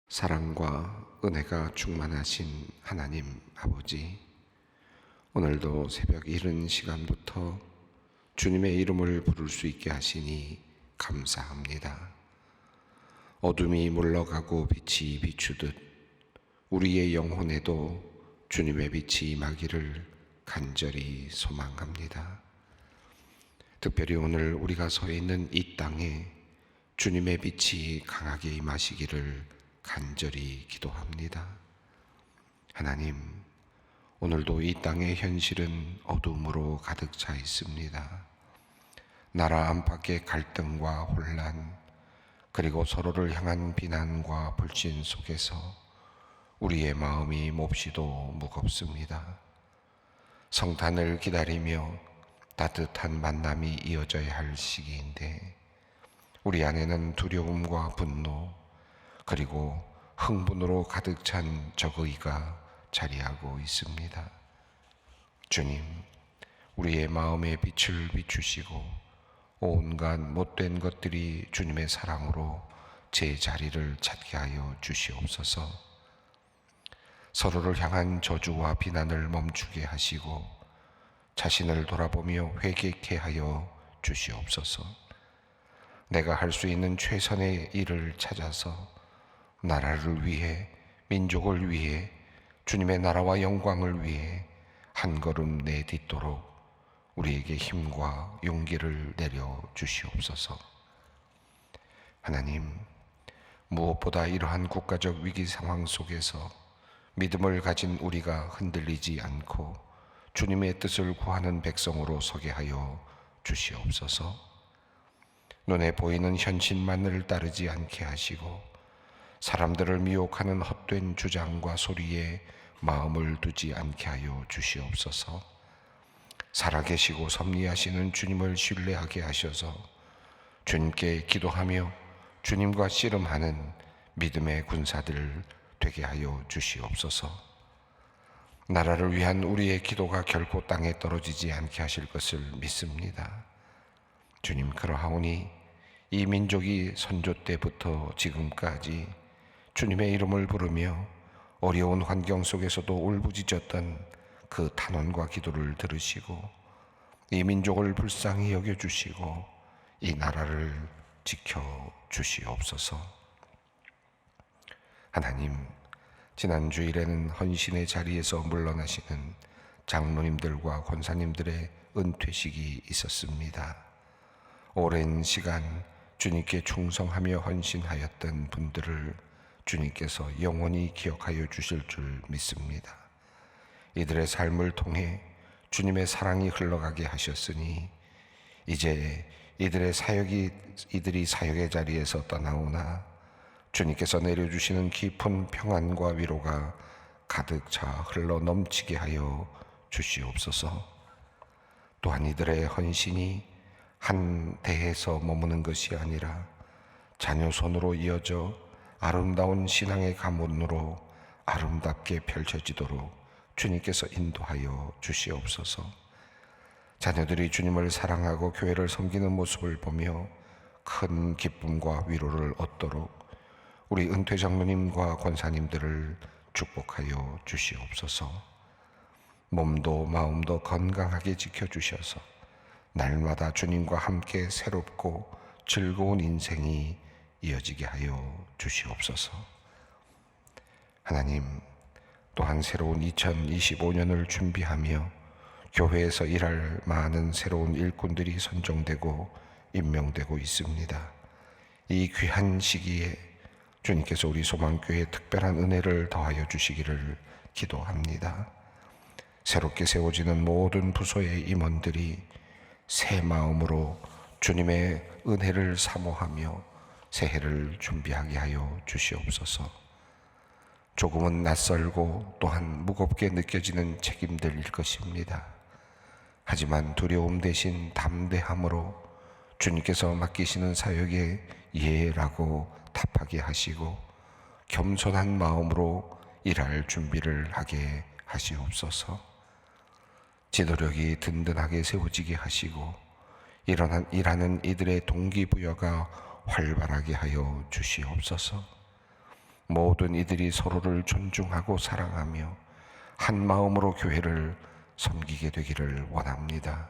사랑과 은혜가 충만하신 하나님 아버지, 오늘도 새벽 이른 시간부터 주님의 이름을 부를 수 있게 하시니 감사합니다. 어둠이 물러가고 빛이 비추듯 우리의 영혼에도 주님의 빛이 임하기를 간절히 소망합니다. 특별히 오늘 우리가 서 있는 이 땅에 주님의 빛이 강하게 임하시기를 간절히 기도합니다. 하나님, 오늘도 이 땅의 현실은 어둠으로 가득 차 있습니다. 나라 안팎의 갈등과 혼란, 그리고 서로를 향한 비난과 불신 속에서 우리의 마음이 몹시도 무겁습니다. 성탄을 기다리며 따뜻한 만남이 이어져야 할 시기인데 우리 안에는 두려움과 분노, 그리고 흥분으로 가득 찬 적의가 자리하고 있습니다. 주님, 우리의 마음에 빛을 비추시고 온갖 못된 것들이 주님의 사랑으로 제 자리를 찾게 하여 주시옵소서. 서로를 향한 저주와 비난을 멈추게 하시고 자신을 돌아보며 회개케 하여 주시옵소서. 내가 할 수 있는 최선의 일을 찾아서 나라를 위해, 민족을 위해, 주님의 나라와 영광을 위해 한 걸음 내딛도록 우리에게 힘과 용기를 내려 주시옵소서. 하나님, 무엇보다 이러한 국가적 위기 상황 속에서 믿음을 가진 우리가 흔들리지 않고 주님의 뜻을 구하는 백성으로 서게 하여 주시옵소서. 눈에 보이는 현실만을 따르지 않게 하시고 사람들을 미혹하는 헛된 주장과 소리에 마음을 두지 않게 하여 주시옵소서. 살아계시고 섭리하시는 주님을 신뢰하게 하셔서 주님께 기도하며 주님과 씨름하는 믿음의 군사들 되게 하여 주시옵소서. 나라를 위한 우리의 기도가 결코 땅에 떨어지지 않게 하실 것을 믿습니다. 주님, 그러하오니 이 민족이 선조 때부터 지금까지 주님의 이름을 부르며 어려운 환경 속에서도 울부짖었던 그 탄원과 기도를 들으시고 이 민족을 불쌍히 여겨주시고 이 나라를 지켜주시옵소서. 하나님, 지난 주일에는 헌신의 자리에서 물러나시는 장로님들과 권사님들의 은퇴식이 있었습니다. 오랜 시간 주님께 충성하며 헌신하였던 분들을 주님께서 영원히 기억하여 주실 줄 믿습니다. 이들의 삶을 통해 주님의 사랑이 흘러가게 하셨으니 이제 이들이 사역의 자리에서 떠나오나 주님께서 내려주시는 깊은 평안과 위로가 가득 차 흘러 넘치게 하여 주시옵소서. 또한 이들의 헌신이 한 대에서 머무는 것이 아니라 자녀 손으로 이어져 아름다운 신앙의 가문으로 아름답게 펼쳐지도록 주님께서 인도하여 주시옵소서. 자녀들이 주님을 사랑하고 교회를 섬기는 모습을 보며 큰 기쁨과 위로를 얻도록 우리 은퇴 장로님과 권사님들을 축복하여 주시옵소서. 몸도 마음도 건강하게 지켜주셔서 날마다 주님과 함께 새롭고 즐거운 인생이 이어지게 하여 주시옵소서. 하나님, 또한 새로운 2025년을 준비하며 교회에서 일할 많은 새로운 일꾼들이 선정되고 임명되고 있습니다. 이 귀한 시기에 주님께서 우리 소망교회에 특별한 은혜를 더하여 주시기를 기도합니다. 새롭게 세워지는 모든 부서의 임원들이 새 마음으로 주님의 은혜를 사모하며 새해를 준비하게 하여 주시옵소서. 조금은 낯설고 또한 무겁게 느껴지는 책임들일 것입니다. 하지만 두려움 대신 담대함으로 주님께서 맡기시는 사역에 예라고 답하게 하시고 겸손한 마음으로 일할 준비를 하게 하시옵소서. 지도력이 든든하게 세워지게 하시고 일하는 이들의 동기부여가 활발하게 하여 주시옵소서. 모든 이들이 서로를 존중하고 사랑하며 한 마음으로 교회를 섬기게 되기를 원합니다.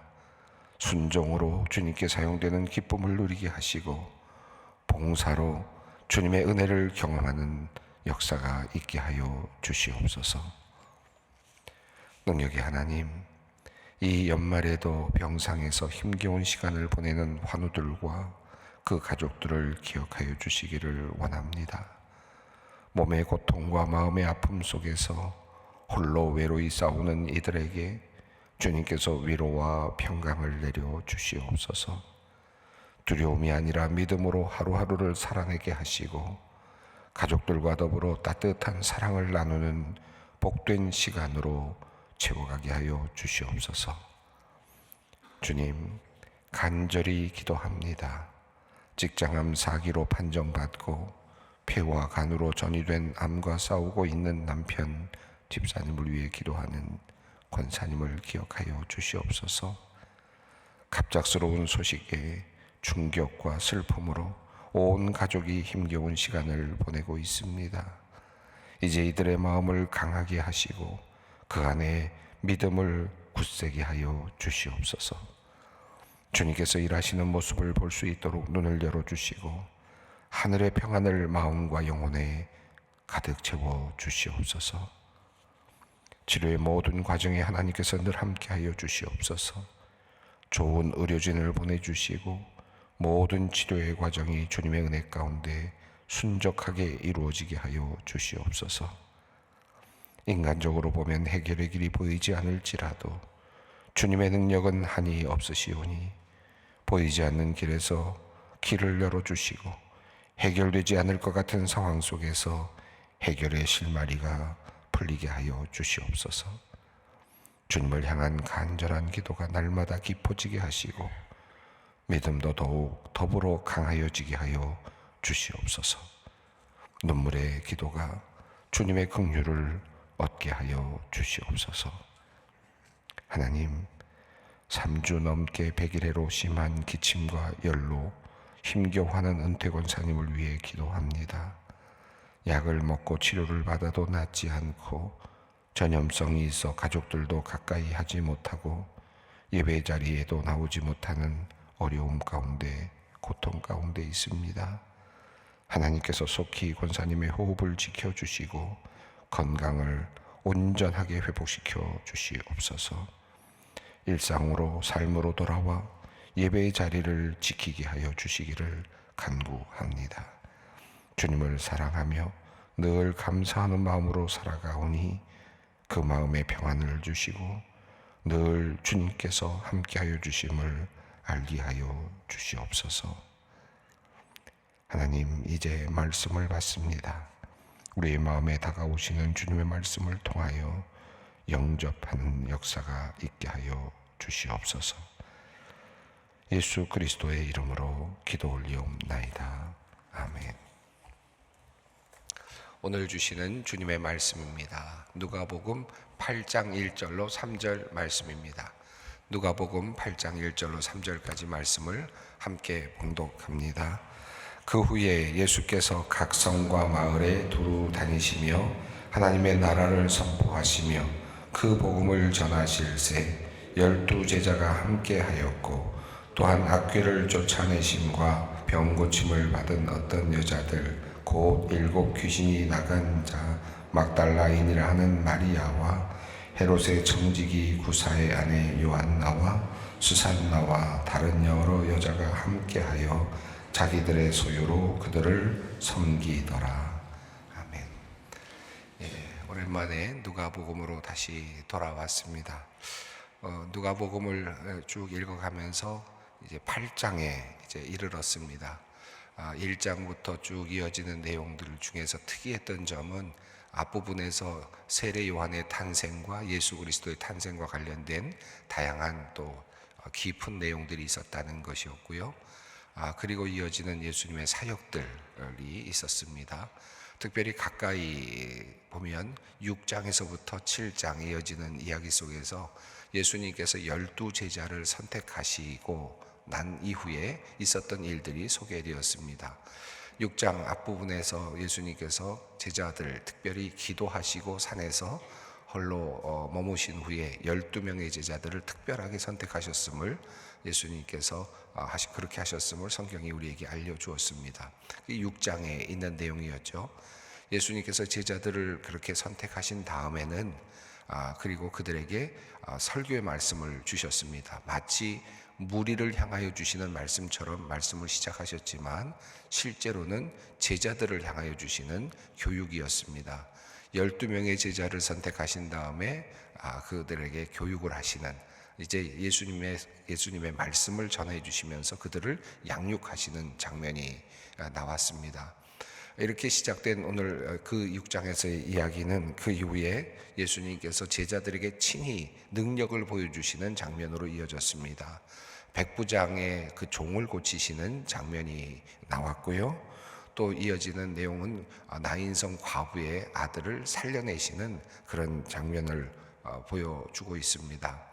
순종으로 주님께 사용되는 기쁨을 누리게 하시고 봉사로 주님의 은혜를 경험하는 역사가 있게 하여 주시옵소서. 능력의 하나님, 이 연말에도 병상에서 힘겨운 시간을 보내는 환우들과 그 가족들을 기억하여 주시기를 원합니다. 몸의 고통과 마음의 아픔 속에서 홀로 외로이 싸우는 이들에게 주님께서 위로와 평강을 내려 주시옵소서. 두려움이 아니라 믿음으로 하루하루를 살아내게 하시고 가족들과 더불어 따뜻한 사랑을 나누는 복된 시간으로 채워가게 하여 주시옵소서. 주님, 간절히 기도합니다. 직장암 4기로 판정받고 폐와 간으로 전이된 암과 싸우고 있는 남편 집사님을 위해 기도하는 권사님을 기억하여 주시옵소서. 갑작스러운 소식에 충격과 슬픔으로 온 가족이 힘겨운 시간을 보내고 있습니다. 이제 이들의 마음을 강하게 하시고 그 안에 믿음을 굳세게 하여 주시옵소서. 주님께서 일하시는 모습을 볼 수 있도록 눈을 열어주시고 하늘의 평안을 마음과 영혼에 가득 채워 주시옵소서. 치료의 모든 과정에 하나님께서 늘 함께하여 주시옵소서. 좋은 의료진을 보내주시고 모든 치료의 과정이 주님의 은혜 가운데 순적하게 이루어지게 하여 주시옵소서. 인간적으로 보면 해결의 길이 보이지 않을지라도 주님의 능력은 한이 없으시오니 보이지 않는 길에서 길을 열어주시고 해결되지 않을 것 같은 상황 속에서 해결의 실마리가 풀리게 하여 주시옵소서. 주님을 향한 간절한 기도가 날마다 깊어지게 하시고 믿음도 더욱 더불어 강하여지게 하여 주시옵소서. 눈물의 기도가 주님의 긍휼을 얻게 하여 주시옵소서. 하나님, 3주 넘게 백일해로 심한 기침과 열로 힘겨워하는 은퇴 권사님을 위해 기도합니다. 약을 먹고 치료를 받아도 낫지 않고 전염성이 있어 가족들도 가까이 하지 못하고 예배 자리에도 나오지 못하는 어려움 가운데, 고통 가운데 있습니다. 하나님께서 속히 권사님의 호흡을 지켜주시고 건강을 온전하게 회복시켜 주시옵소서. 일상으로 삶으로 돌아와 예배의 자리를 지키게 하여 주시기를 간구합니다. 주님을 사랑하며 늘 감사하는 마음으로 살아가오니 그 마음의 평안을 주시고 늘 주님께서 함께하여 주심을 알게 하여 주시옵소서. 하나님, 이제 말씀을 받습니다. 우리의 마음에 다가오시는 주님의 말씀을 통하여 영접하는 역사가 있게 하여 주시옵소서. 예수 그리스도의 이름으로 기도 올리옵나이다. 아멘. 오늘 주시는 주님의 말씀입니다. 누가복음 8장 1절로 3절 말씀입니다. 누가복음 8장 1절로 3절까지 말씀을 함께 봉독합니다. 그 후에 예수께서 각 성과 마을에 두루 다니시며 하나님의 나라를 선포하시며 그 복음을 전하실새 12 제자가 함께 하였고 또한 악귀를 쫓아내심과 병 고침을 받은 어떤 여자들 곧 7 귀신이 나간 자 막달라인이라 하는 마리아와 헤롯의 청지기 구사의 아내 요한나와 수산나와 다른 여러 여자가 함께하여 자기들의 소유로 그들을 섬기더라. 아멘. 오랜만에 누가복음으로 다시 돌아왔습니다. 누가복음을 쭉 읽어가면서 이제 8장에 이제 이르렀습니다. 1장부터 쭉 이어지는 내용들 중에서 특이했던 점은 앞부분에서 세례 요한의 탄생과 예수 그리스도의 탄생과 관련된 다양한 또 깊은 내용들이 있었다는 것이었고요. 그리고 이어지는 예수님의 사역들이 있었습니다. 특별히 가까이 보면 6장에서부터 7장에 이어지는 이야기 속에서 예수님께서 12 제자를 선택하시고 난 이후에 있었던 일들이 소개되었습니다. 6장 앞부분에서 예수님께서 제자들 특별히 기도하시고 산에서 홀로 머무신 후에 12명의 제자들을 특별하게 선택하셨음을 예수님께서 그렇게 하셨음을 성경이 우리에게 알려주었습니다. 6장에 있는 내용이었죠. 예수님께서 제자들을 그렇게 선택하신 다음에는 그리고 그들에게 설교의 말씀을 주셨습니다. 마치 무리를 향하여 주시는 말씀처럼 말씀을 시작하셨지만 실제로는 제자들을 향하여 주시는 교육이었습니다. 12명의 제자를 선택하신 다음에 그들에게 교육을 하시는, 이제 예수님의 말씀을 전해 주시면서 그들을 양육하시는 장면이 나왔습니다. 이렇게 시작된 오늘 그 6장에서의 이야기는 그 이후에 예수님께서 제자들에게 친히 능력을 보여주시는 장면으로 이어졌습니다. 백부장의 그 종을 고치시는 장면이 나왔고요. 또 이어지는 내용은 나인성 과부의 아들을 살려내시는 그런 장면을 보여주고 있습니다.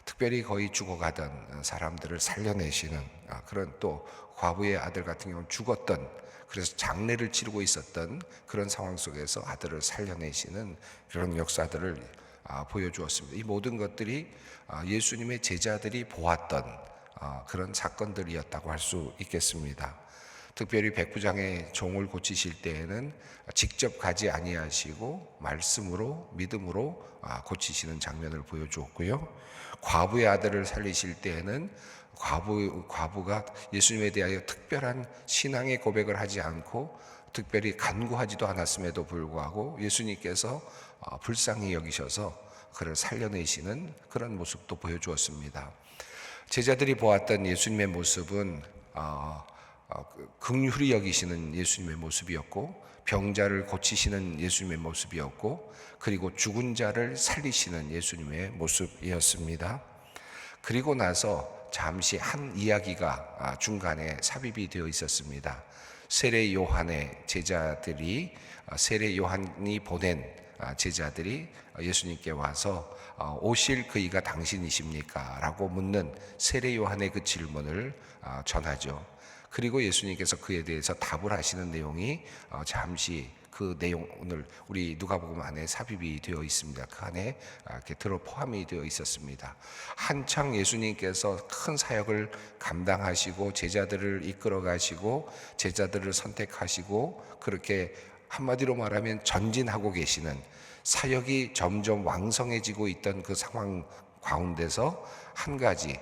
특별히 거의 죽어가던 사람들을 살려내시는 그런, 또 과부의 아들 같은 경우는 죽었던, 그래서 장례를 치르고 있었던 그런 상황 속에서 아들을 살려내시는 그런 역사들을 보여주었습니다. 이 모든 것들이 예수님의 제자들이 보았던 그런 사건들이었다고 할 수 있겠습니다. 특별히 백부장의 종을 고치실 때에는 직접 가지 아니하시고 말씀으로, 믿음으로 고치시는 장면을 보여주었고요. 과부의 아들을 살리실 때에는 과부가 예수님에 대하여 특별한 신앙의 고백을 하지 않고 특별히 간구하지도 않았음에도 불구하고 예수님께서 불쌍히 여기셔서 그를 살려내시는 그런 모습도 보여주었습니다. 제자들이 보았던 예수님의 모습은 긍휼히 여기시는 예수님의 모습이었고, 병자를 고치시는 예수님의 모습이었고, 그리고 죽은 자를 살리시는 예수님의 모습이었습니다. 그리고 나서 잠시 한 이야기가 중간에 삽입이 되어 있었습니다. 세례 요한의 제자들이, 세례 요한이 보낸 제자들이 예수님께 와서 오실 그이가 당신이십니까? 라고 묻는 세례 요한의 그 질문을 전하죠. 그리고 예수님께서 그에 대해서 답을 하시는 내용이 잠시 그 내용, 오늘 우리 누가복음 안에 삽입이 되어 있습니다. 그 안에 이렇게 들어 포함이 되어 있었습니다. 한창 예수님께서 큰 사역을 감당하시고 제자들을 이끌어 가시고 제자들을 선택하시고 그렇게 한마디로 말하면 전진하고 계시는, 사역이 점점 왕성해지고 있던 그 상황 가운데서 한 가지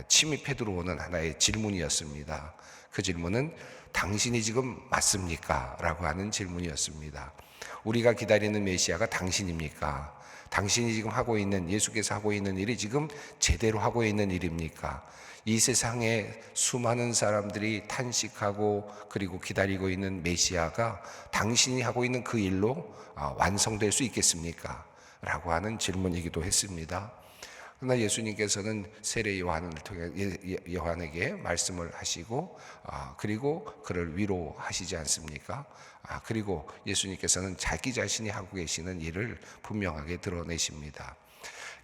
침입해 들어오는 하나의 질문이었습니다. 그 질문은 당신이 지금 맞습니까? 라고 하는 질문이었습니다. 우리가 기다리는 메시아가 당신입니까? 당신이 지금 하고 있는, 예수께서 하고 있는 일이 지금 제대로 하고 있는 일입니까? 이 세상에 수많은 사람들이 탄식하고 그리고 기다리고 있는 메시아가 당신이 하고 있는 그 일로 완성될 수 있겠습니까? 라고 하는 질문이기도 했습니다. 그러나 예수님께서는 세례 요한을 통해 요한에게 말씀을 하시고 그리고 그를 위로하시지 않습니까? 그리고 예수님께서는 자기 자신이 하고 계시는 일을 분명하게 드러내십니다.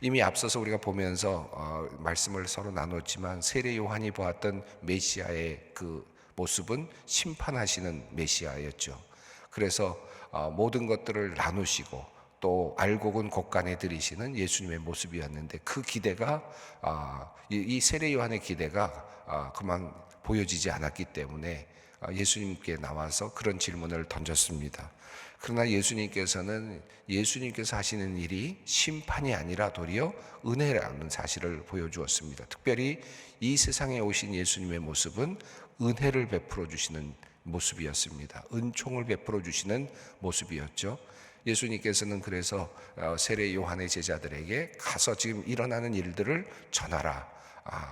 이미 앞서서 우리가 보면서 말씀을 서로 나눴지만 세례 요한이 보았던 메시아의 그 모습은 심판하시는 메시아였죠. 그래서 모든 것들을 나누시고 또 알곡은 곳간에 들이시는 예수님의 모습이었는데, 그 기대가 이 세례 요한의 기대가 그만 보여지지 않았기 때문에 예수님께 나와서 그런 질문을 던졌습니다. 그러나 예수님께서 하시는 일이 심판이 아니라 도리어 은혜라는 사실을 보여주었습니다. 특별히 이 세상에 오신 예수님의 모습은 은혜를 베풀어 주시는 모습이었습니다. 은총을 베풀어 주시는 모습이었죠. 예수님께서는 그래서 세례 요한의 제자들에게 가서 지금 일어나는 일들을 전하라.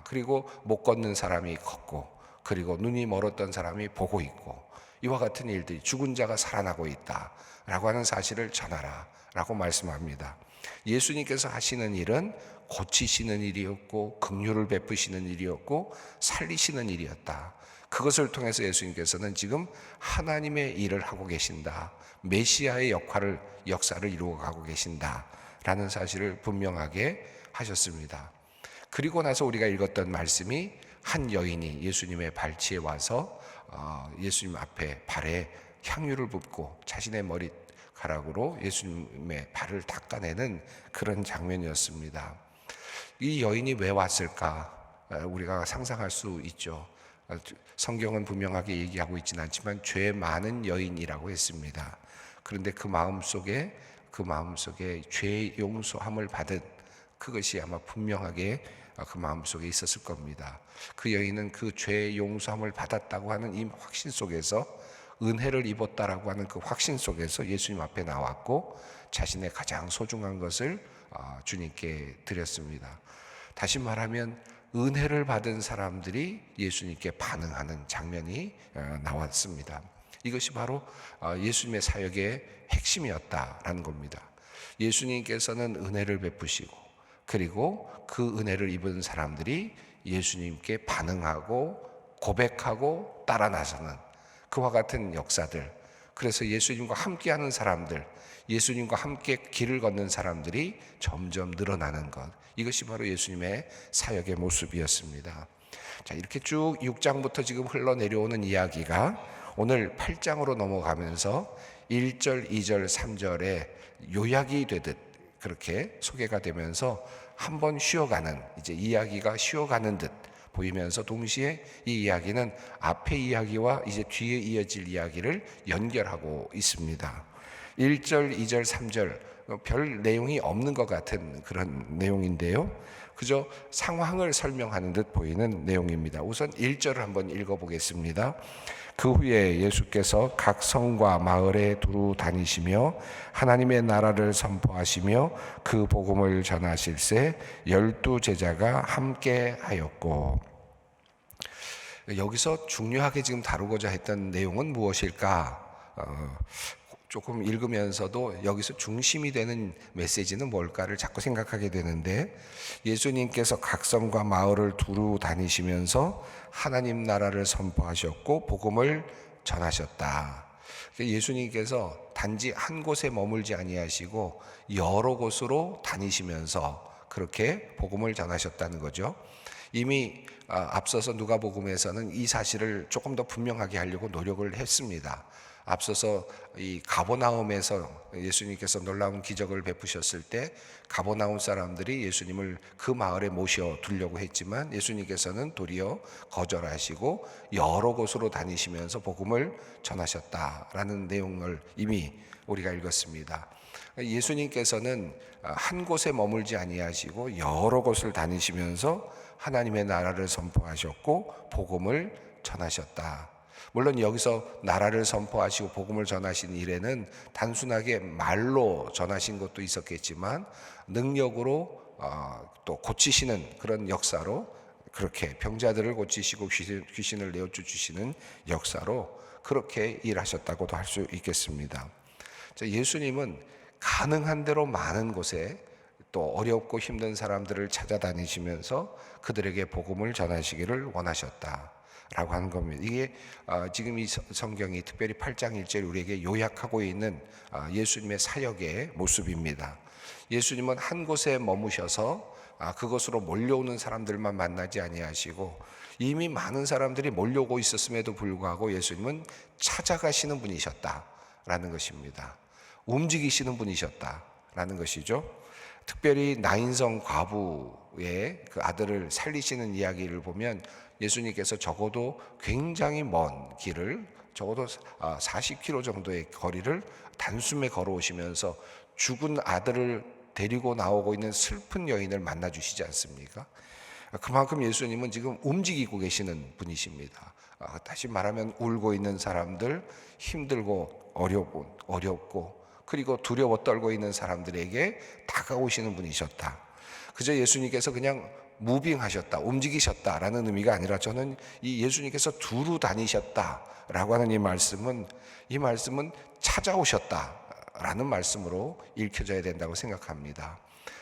그리고 못 걷는 사람이 걷고, 그리고 눈이 멀었던 사람이 보고 있고, 이와 같은 일들이, 죽은 자가 살아나고 있다 라고 하는 사실을 전하라 라고 말씀합니다. 예수님께서 하시는 일은 고치시는 일이었고 긍휼을 베푸시는 일이었고 살리시는 일이었다. 그것을 통해서 예수님께서는 지금 하나님의 일을 하고 계신다, 메시아의 역사를 이루어가고 계신다 라는 사실을 분명하게 하셨습니다. 그리고 나서 우리가 읽었던 말씀이 한 여인이 예수님의 발치에 와서 예수님 앞에 발에 향유를 붓고 자신의 머리카락으로 예수님의 발을 닦아내는 그런 장면이었습니다. 이 여인이 왜 왔을까? 우리가 상상할 수 있죠. 성경은 분명하게 얘기하고 있지는 않지만 죄 많은 여인이라고 했습니다. 그런데 그 마음속에 죄 용서함을 받은 그것이 아마 분명하게 그 마음속에 있었을 겁니다. 그 여인은 그 죄 용서함을 받았다고 하는 이 확신 속에서, 은혜를 입었다라고 하는 그 확신 속에서 예수님 앞에 나왔고 자신의 가장 소중한 것을 주님께 드렸습니다. 다시 말하면 은혜를 받은 사람들이 예수님께 반응하는 장면이 나왔습니다. 이것이 바로 예수님의 사역의 핵심이었다라는 겁니다. 예수님께서는 은혜를 베푸시고, 그리고 그 은혜를 입은 사람들이 예수님께 반응하고 고백하고 따라 나서는 그와 같은 역사들, 그래서 예수님과 함께하는 사람들, 예수님과 함께 길을 걷는 사람들이 점점 늘어나는 것, 이것이 바로 예수님의 사역의 모습이었습니다. 자, 이렇게 쭉 6장부터 지금 흘러내려오는 이야기가 오늘 8장으로 넘어가면서 1절, 2절, 3절에 요약이 되듯 그렇게 소개가 되면서 한번 쉬어가는, 이제 이야기가 쉬어가는 듯 보이면서 동시에 이 이야기는 앞의 이야기와 이제 뒤에 이어질 이야기를 연결하고 있습니다. 1절, 2절, 3절 별 내용이 없는 것 같은 그런 내용인데요, 그저 상황을 설명하는 듯 보이는 내용입니다. 우선 1절을 한번 읽어보겠습니다. 그 후에 예수께서 각 성과 마을에 두루 다니시며 하나님의 나라를 선포하시며 그 복음을 전하실새 12 제자가 함께 하였고. 여기서 중요하게 지금 다루고자 했던 내용은 무엇일까? 조금 읽으면서도 여기서 중심이 되는 메시지는 뭘까를 자꾸 생각하게 되는데, 예수님께서 각 성과 마을을 두루 다니시면서 하나님 나라를 선포하셨고 복음을 전하셨다. 예수님께서 단지 한 곳에 머물지 아니하시고 여러 곳으로 다니시면서 그렇게 복음을 전하셨다는 거죠. 이미 앞서서 누가복음에서는 이 사실을 조금 더 분명하게 하려고 노력을 했습니다. 앞서서 이 가버나움에서 예수님께서 놀라운 기적을 베푸셨을 때 가버나움 사람들이 예수님을 그 마을에 모셔 두려고 했지만 예수님께서는 도리어 거절하시고 여러 곳으로 다니시면서 복음을 전하셨다라는 내용을 이미 우리가 읽었습니다. 예수님께서는 한 곳에 머물지 아니하시고 여러 곳을 다니시면서 하나님의 나라를 선포하셨고 복음을 전하셨다. 물론 여기서 나라를 선포하시고 복음을 전하신 일에는 단순하게 말로 전하신 것도 있었겠지만 능력으로 또 고치시는 그런 역사로, 그렇게 병자들을 고치시고 귀신을 내어주시는 역사로 그렇게 일하셨다고도 할 수 있겠습니다. 예수님은 가능한 대로 많은 곳에 또 어렵고 힘든 사람들을 찾아다니시면서 그들에게 복음을 전하시기를 원하셨다 라고 하는 겁니다. 이게 지금 이 성경이 특별히 8장 1절 우리에게 요약하고 있는 예수님의 사역의 모습입니다. 예수님은 한 곳에 머무셔서 그것으로 몰려오는 사람들만 만나지 아니하시고 이미 많은 사람들이 몰려오고 있었음에도 불구하고 예수님은 찾아가시는 분이셨다라는 것입니다. 움직이시는 분이셨다라는 것이죠. 특별히 나인성 과부의 그 아들을 살리시는 이야기를 보면 예수님께서 적어도 굉장히 먼 길을, 적어도 40km 정도의 거리를 단숨에 걸어오시면서 죽은 아들을 데리고 나오고 있는 슬픈 여인을 만나 주시지 않습니까? 그만큼 예수님은 지금 움직이고 계시는 분이십니다. 다시 말하면 울고 있는 사람들, 힘들고 어렵고 그리고 두려워 떨고 있는 사람들에게 다가오시는 분이셨다. 그저 예수님께서 그냥 무빙하셨다, 움직이셨다라는 의미가 아니라 저는 이 예수님께서 두루 다니셨다라고 하는 이 말씀은 찾아오셨다라는 말씀으로 읽혀져야 된다고 생각합니다.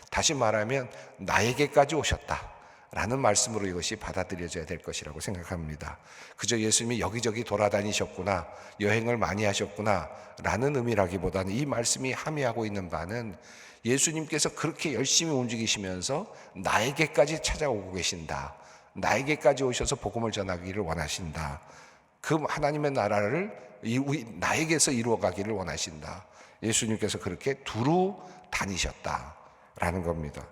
다시 말하면 나에게까지 오셨다라는 말씀으로 이것이 받아들여져야 될 것이라고 생각합니다. 그저 예수님이 여기저기 돌아다니셨구나, 여행을 많이 하셨구나 라는 의미라기보다는 이 말씀이 함의하고 있는 바는 예수님께서 그렇게 열심히 움직이시면서 나에게까지 찾아오고 계신다, 나에게까지 오셔서 복음을 전하기를 원하신다, 그 하나님의 나라를 나에게서 이루어가기를 원하신다. 예수님께서 그렇게 두루 다니셨다라는 겁니다.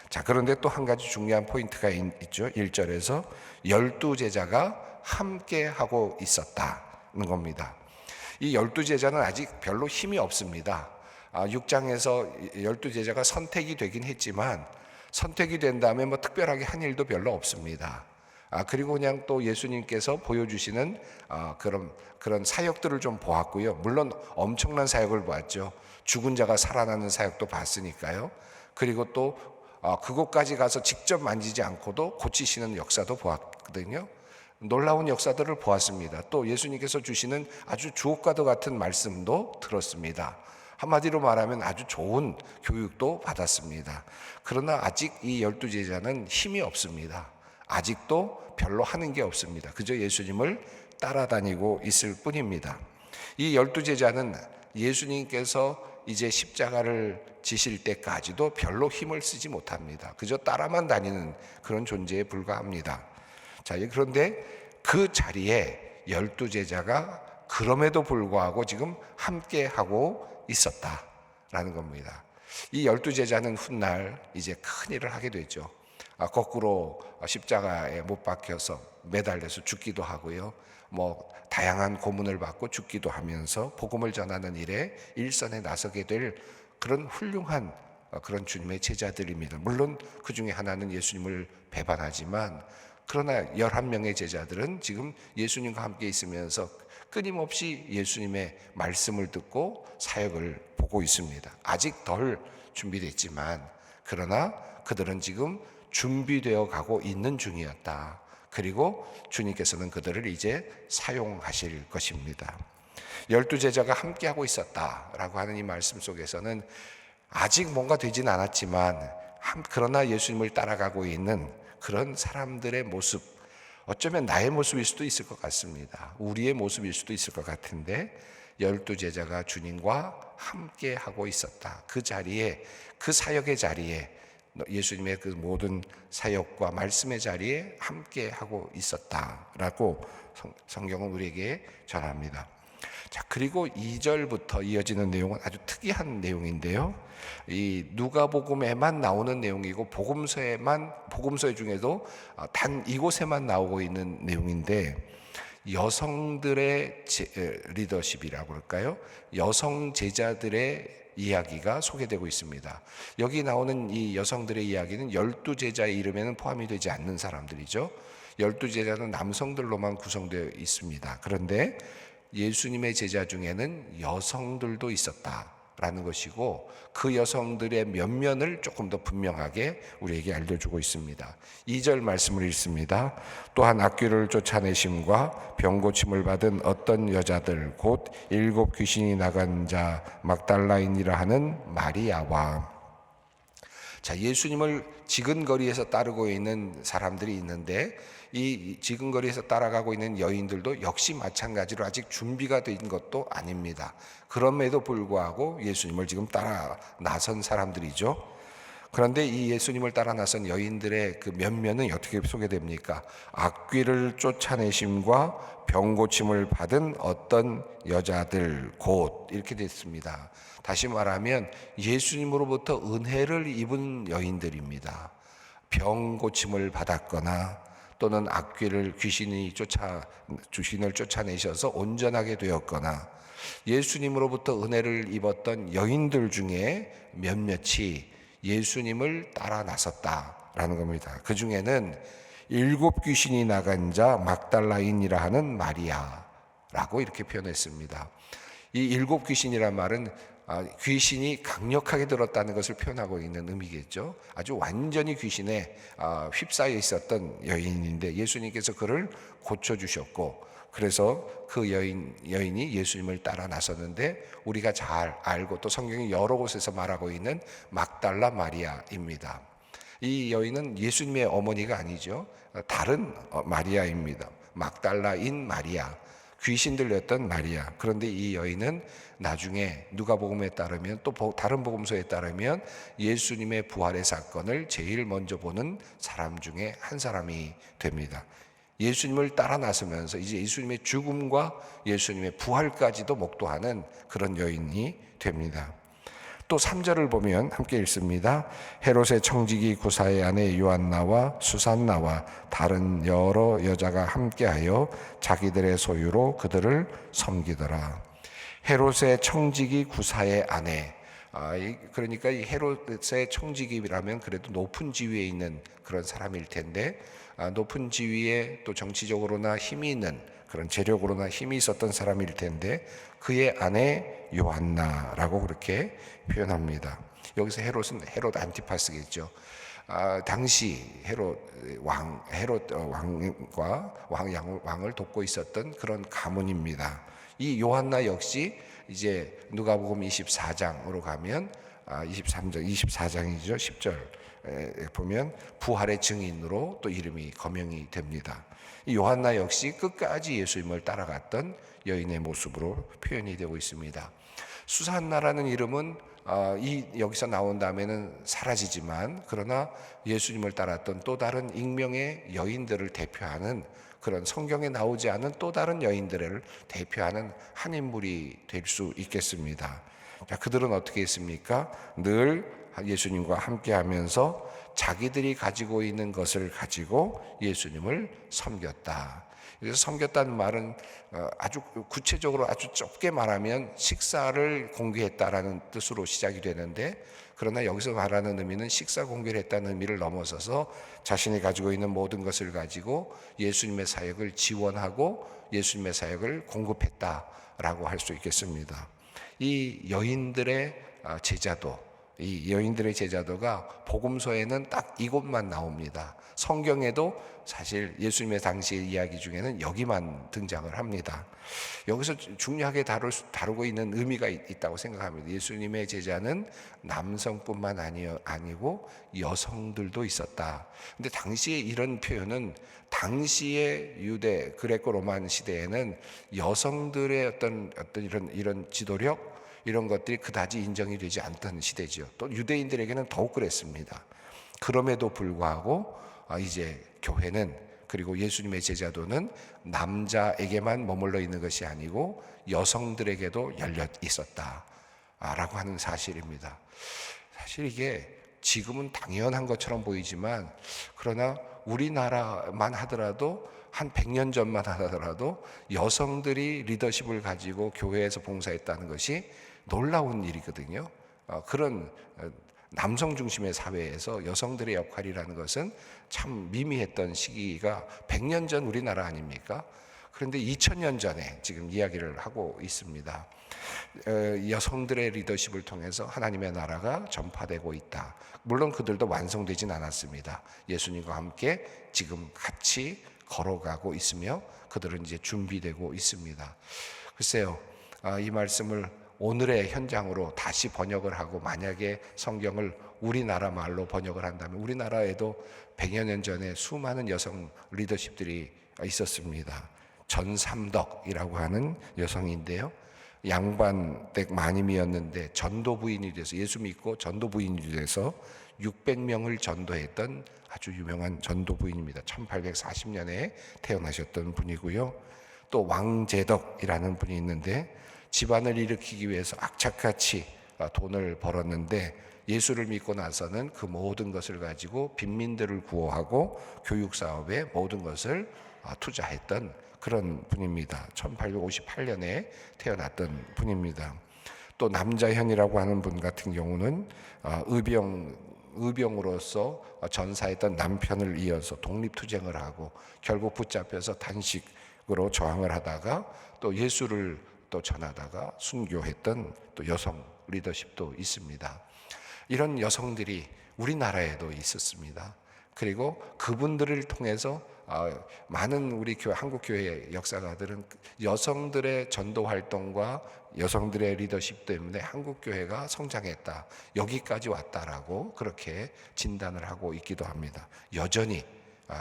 자, 그런데 또 한 가지 중요한 포인트가 있죠. 1절에서 12제자가 함께 하고 있었다는 겁니다. 이 12제자는 아직 별로 힘이 없습니다. 6장에서 12제자가 선택이 되긴 했지만 선택이 된 다음에 뭐 특별하게 한 일도 별로 없습니다. 그리고 그냥 또 예수님께서 보여주시는 그런 사역들을 좀 보았고요. 물론 엄청난 사역을 보았죠. 죽은 자가 살아나는 사역도 봤으니까요. 그리고 또 그곳까지 가서 직접 만지지 않고도 고치시는 역사도 보았거든요. 놀라운 역사들을 보았습니다. 또 예수님께서 주시는 아주 주옥과도 같은 말씀도 들었습니다. 한마디로 말하면 아주 좋은 교육도 받았습니다. 그러나 아직 이 12제자는 힘이 없습니다. 아직도 별로 하는 게 없습니다. 그저 예수님을 따라다니고 있을 뿐입니다. 이 12제자는 예수님께서 이제 십자가를 지실 때까지도 별로 힘을 쓰지 못합니다. 그저 따라만 다니는 그런 존재에 불과합니다. 자, 그런데 그 자리에 12제자가 그럼에도 불구하고 지금 함께 하고 있었다라는 겁니다. 이 12제자는 훗날 이제 큰 일을 하게 되죠. 거꾸로 십자가에 못 박혀서 매달려서 죽기도 하고요. 다양한 고문을 받고 죽기도 하면서 복음을 전하는 일에 일선에 나서게 될 그런 훌륭한 그런 주님의 제자들입니다. 물론 그 중에 하나는 예수님을 배반하지만 그러나 11명의 제자들은 지금 예수님과 함께 있으면서 끊임없이 예수님의 말씀을 듣고 사역을 보고 있습니다. 아직 덜 준비됐지만 그러나 그들은 지금 준비되어 가고 있는 중이었다. 그리고 주님께서는 그들을 이제 사용하실 것입니다. 12제자가 함께하고 있었다라고 하는 이 말씀 속에서는 아직 뭔가 되진 않았지만 그러나 예수님을 따라가고 있는 그런 사람들의 모습, 어쩌면 나의 모습일 수도 있을 것 같습니다. 우리의 모습일 수도 있을 것 같은데 12제자가 주님과 함께하고 있었다. 그 자리에, 그 사역의 자리에, 예수님의 그 모든 사역과 말씀의 자리에 함께하고 있었다라고 성경은 우리에게 전합니다. 자, 그리고 2절부터 이어지는 내용은 아주 특이한 내용인데요. 이 누가복음에만 나오는 내용이고 복음서 중에도 단 이곳에만 나오고 있는 내용인데 여성들의 리더십이라고 할까요? 여성 제자들의 이야기가 소개되고 있습니다. 여기 나오는 이 여성들의 이야기는 12제자의 이름에는 포함이 되지 않는 사람들이죠. 12제자는 남성들로만 구성되어 있습니다. 그런데 예수님의 제자 중에는 여성들도 있었다라는 것이고 그 여성들의 면면을 조금 더 분명하게 우리에게 알려주고 있습니다. 2절 말씀을 읽습니다. 또한 악귀를 쫓아내심과 병고침을 받은 어떤 여자들 곧 7 귀신이 나간 자 막달라인이라 하는 마리아와. 자, 예수님을 지근거리에서 따르고 있는 사람들이 있는데 이 지근거리에서 따라가고 있는 여인들도 역시 마찬가지로 아직 준비가 된 것도 아닙니다. 그럼에도 불구하고 예수님을 지금 따라 나선 사람들이죠. 그런데 이 예수님을 따라 나선 여인들의 그 면면은 어떻게 소개됩니까? 악귀를 쫓아내심과 병고침을 받은 어떤 여자들 곧 이렇게 됐습니다. 다시 말하면 예수님으로부터 은혜를 입은 여인들입니다. 병고침을 받았거나 또는 악귀를 귀신을 쫓아내셔서 온전하게 되었거나 예수님으로부터 은혜를 입었던 여인들 중에 몇몇이 예수님을 따라 나섰다라는 겁니다. 그 중에는 7 귀신이 나간 자 막달라인이라 하는 마리아라고 이렇게 표현했습니다. 이 7 귀신이란 말은 귀신이 강력하게 들었다는 것을 표현하고 있는 의미겠죠. 아주 완전히 귀신에 휩싸여 있었던 여인인데 예수님께서 그를 고쳐주셨고 그래서 그 여인이 예수님을 따라 나섰는데 우리가 잘 알고 또 성경이 여러 곳에서 말하고 있는 막달라 마리아입니다. 이 여인은 예수님의 어머니가 아니죠. 다른 마리아입니다. 막달라인 마리아, 귀신 들렸던 마리아. 그런데 이 여인은 나중에 누가복음에 따르면 또 다른 복음서에 따르면 예수님의 부활의 사건을 제일 먼저 보는 사람 중에 한 사람이 됩니다. 예수님을 따라 나서면서 이제 예수님의 죽음과 예수님의 부활까지도 목도하는 그런 여인이 됩니다. 또 3절을 보면 함께 읽습니다. 헤롯의 청지기 구사의 아내 요한나와 수산나와 다른 여러 여자가 함께하여 자기들의 소유로 그들을 섬기더라. 헤롯의 청지기 구사의 아내, 그러니까 이 헤롯의 청지기라면 그래도 높은 지위에 있는 그런 사람일 텐데, 높은 지위에 또 정치적으로나 힘이 있는 그런 재력으로나 힘이 있었던 사람일 텐데, 그의 아내 요한나라고 그렇게 표현합니다. 여기서 헤롯은 헤롯 안티파스겠죠. 당시 헤롯 왕과 왕을 돕고 있었던 그런 가문입니다. 이 요한나 역시 이제 누가복음 24장으로 가면 24장이죠. 10절 보면 부활의 증인으로 또 이름이 거명이 됩니다. 이 요한나 역시 끝까지 예수님을 따라갔던 여인의 모습으로 표현이 되고 있습니다. 수산나라는 이름은 여기서 나온 다음에는 사라지지만, 그러나 예수님을 따랐던 또 다른 익명의 여인들을 대표하는, 그런 성경에 나오지 않은 또 다른 여인들을 대표하는 한 인물이 될 수 있겠습니다. 자, 그들은 어떻게 했습니까? 늘 예수님과 함께 하면서 자기들이 가지고 있는 것을 가지고 예수님을 섬겼다. 그래서 섬겼다는 말은 아주 구체적으로 아주 좁게 말하면 식사를 공개했다라는 뜻으로 시작이 되는데, 그러나 여기서 말하는 의미는 식사 공개를 했다는 의미를 넘어서서 자신이 가지고 있는 모든 것을 가지고 예수님의 사역을 지원하고 예수님의 사역을 공급했다라고 할 수 있겠습니다. 이 여인들의 제자도가 복음서에는 딱 이곳만 나옵니다. 성경에도 사실 예수님의 당시의 이야기 중에는 여기만 등장을 합니다. 여기서 중요하게 다루고 있는 의미가 있다고 생각합니다. 예수님의 제자는 남성뿐만 아니고 여성들도 있었다. 근데 당시에 이런 표현은, 당시의 유대 그레코 로만 시대에는 여성들의 어떤 이런 지도력, 이런 것들이 그다지 인정이 되지 않던 시대죠. 또 유대인들에게는 더욱 그랬습니다. 그럼에도 불구하고 이제 교회는, 그리고 예수님의 제자도는 남자에게만 머물러 있는 것이 아니고 여성들에게도 열려 있었다라고 하는 사실입니다. 사실 이게 지금은 당연한 것처럼 보이지만, 그러나 우리나라만 하더라도 한 100년 전만 하더라도 여성들이 리더십을 가지고 교회에서 봉사했다는 것이 놀라운 일이거든요. 그런 남성 중심의 사회에서 여성들의 역할이라는 것은 참 미미했던 시기가 100년 전 우리나라 아닙니까? 그런데 2000년 전에 지금 이야기를 하고 있습니다. 여성들의 리더십을 통해서 하나님의 나라가 전파되고 있다. 물론 그들도 완성되진 않았습니다. 예수님과 함께 지금 같이 걸어가고 있으며 그들은 이제 준비되고 있습니다. 글쎄요, 이 말씀을 오늘의 현장으로 다시 번역을 하고 만약에 성경을 우리나라 말로 번역을 한다면, 우리나라에도 100여 년 전에 수많은 여성 리더십들이 있었습니다. 전삼덕이라고 하는 여성인데요, 양반댁 마님이었는데 전도부인이 돼서, 예수 믿고 전도부인이 돼서 600명을 전도했던 아주 유명한 전도부인입니다. 1840년에 태어나셨던 분이고요. 또 왕제덕이라는 분이 있는데 집안을 일으키기 위해서 악착같이 돈을 벌었는데, 예수를 믿고 나서는 그 모든 것을 가지고 빈민들을 구호하고 교육사업에 모든 것을 투자했던 그런 분입니다. 1858년에 태어났던 분입니다. 또 남자현이라고 하는 분 같은 경우는 의병으로서 전사했던 남편을 이어서 독립투쟁을 하고 결국 붙잡혀서 단식으로 저항을 하다가 또 예수를 또 전하다가 순교했던 또 여성 리더십도 있습니다. 이런 여성들이 우리나라에도 있었습니다. 그리고 그분들을 통해서 많은 우리 한국 교회 역사가들은 여성들의 전도 활동과 여성들의 리더십 때문에 한국 교회가 성장했다, 여기까지 왔다라고 그렇게 진단을 하고 있기도 합니다. 여전히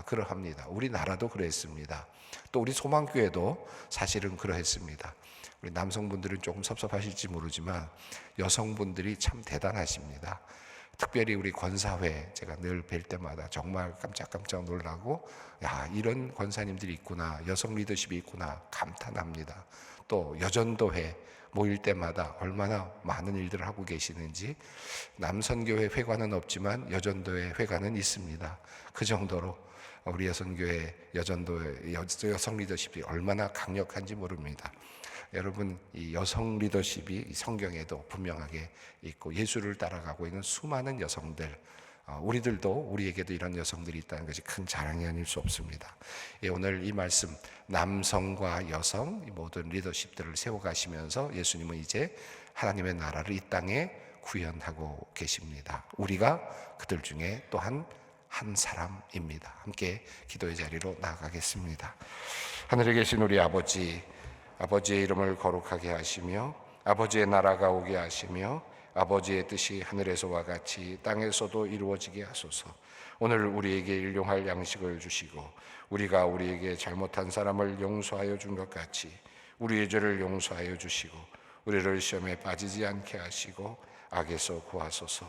그러합니다. 우리나라도 그랬습니다. 또 우리 소망교회도 사실은 그러했습니다. 우리 남성분들은 조금 섭섭하실지 모르지만 여성분들이 참 대단하십니다. 특별히 우리 권사회 제가 늘 뵐 때마다 정말 깜짝깜짝 놀라고, 야, 이런 권사님들이 있구나, 여성 리더십이 있구나 감탄합니다. 또 여전도회 모일 때마다 얼마나 많은 일들을 하고 계시는지, 남선교회 회관은 없지만 여전도회 회관은 있습니다. 그 정도로 우리 여성교회 여전도회 여성 리더십이 얼마나 강력한지 모릅니다. 여러분, 이 여성 리더십이 이 성경에도 분명하게 있고 예수를 따라가고 있는 수많은 여성들, 우리들도, 우리에게도 이런 여성들이 있다는 것이 큰 자랑이 아닐 수 없습니다. 오늘 이 말씀, 남성과 여성 이 모든 리더십들을 세워가시면서 예수님은 이제 하나님의 나라를 이 땅에 구현하고 계십니다. 우리가 그들 중에 또한 한 사람입니다. 함께 기도의 자리로 나아가겠습니다. 하늘에 계신 우리 아버지, 아버지의 이름을 거룩하게 하시며 아버지의 나라가 오게 하시며 아버지의 뜻이 하늘에서와 같이 땅에서도 이루어지게 하소서. 오늘 우리에게 일용할 양식을 주시고 우리가 우리에게 잘못한 사람을 용서하여 준 것 같이 우리의 죄를 용서하여 주시고 우리를 시험에 빠지지 않게 하시고 악에서 구하소서.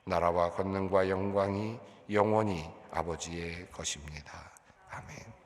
나라와 권능과 영광이 영원히 아버지의 것입니다. 아멘.